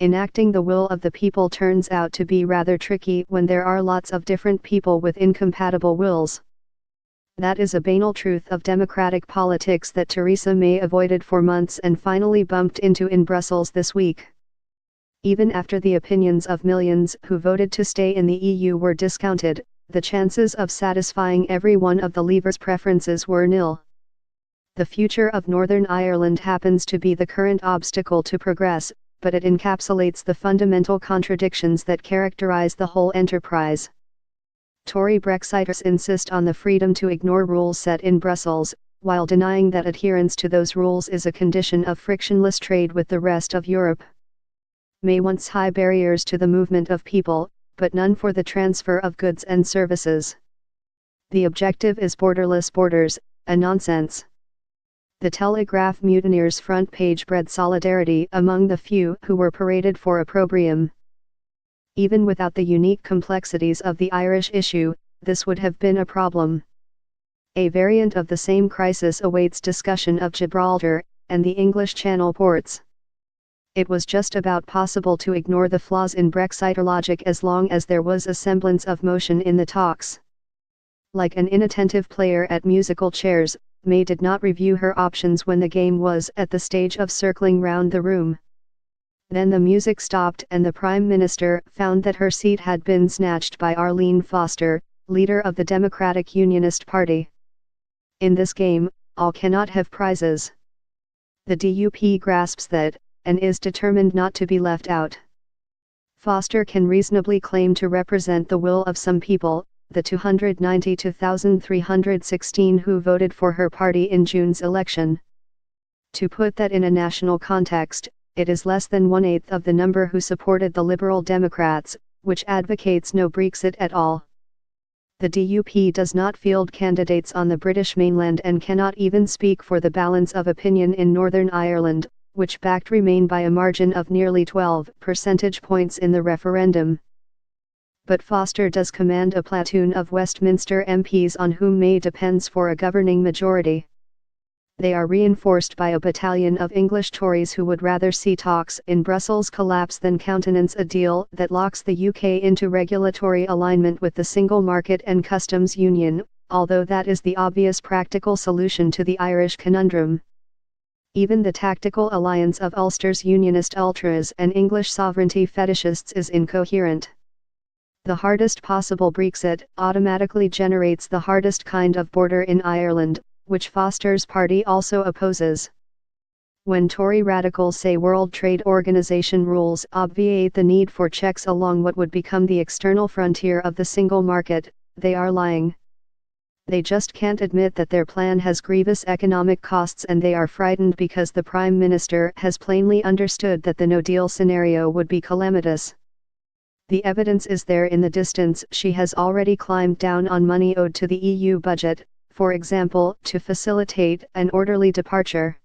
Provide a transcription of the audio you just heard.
enacting the will of the people turns out to be rather tricky when there are lots of different people with incompatible wills. That is a banal truth of democratic politics that Theresa May avoided for months and finally bumped into in Brussels this week. Even after the opinions of millions who voted to stay in the EU were discounted, the chances of satisfying every one of the leavers' preferences were nil. The future of Northern Ireland happens to be the current obstacle to progress, but it encapsulates the fundamental contradictions that characterize the whole enterprise. Tory Brexiters insist on the freedom to ignore rules set in Brussels, while denying that adherence to those rules is a condition of frictionless trade with the rest of Europe. May wants high barriers to the movement of people, but none for the transfer of goods and services. The objective is borderless borders, a nonsense. The Telegraph mutineers' front page bred solidarity among the few who were paraded for opprobrium. Even without the unique complexities of the Irish issue, this would have been a problem. A variant of the same crisis awaits discussion of Gibraltar, and the English Channel ports. It was just about possible to ignore the flaws in Brexiter logic as long as there was a semblance of motion in the talks. Like an inattentive player at musical chairs, May did not review her options when the game was at the stage of circling round the room. Then the music stopped and the Prime Minister found that her seat had been snatched by Arlene Foster, leader of the Democratic Unionist Party. In this game, all cannot have prizes. The DUP grasps that, and is determined not to be left out. Foster can reasonably claim to represent the will of some people, the 292,316 who voted for her party in June's election. To put that in a national context, it is less than 1/8 of the number who supported the Liberal Democrats, which advocates no Brexit at all. The DUP does not field candidates on the British mainland and cannot even speak for the balance of opinion in Northern Ireland, which backed Remain by a margin of nearly 12 percentage points in the referendum. But Foster does command a platoon of Westminster MPs on whom May depends for a governing majority. They are reinforced by a battalion of English Tories who would rather see talks in Brussels collapse than countenance a deal that locks the UK into regulatory alignment with the single market and customs union, although that is the obvious practical solution to the Irish conundrum. Even the tactical alliance of Ulster's unionist ultras and English sovereignty fetishists is incoherent. The hardest possible Brexit automatically generates the hardest kind of border in Ireland, which Foster's party also opposes. When Tory radicals say World Trade Organization rules obviate the need for checks along what would become the external frontier of the single market, they are lying. They just can't admit that their plan has grievous economic costs, and they are frightened because the Prime Minister has plainly understood that the no-deal scenario would be calamitous. The evidence is there in the distance. She has already climbed down on money owed to the EU budget, for example, to facilitate an orderly departure.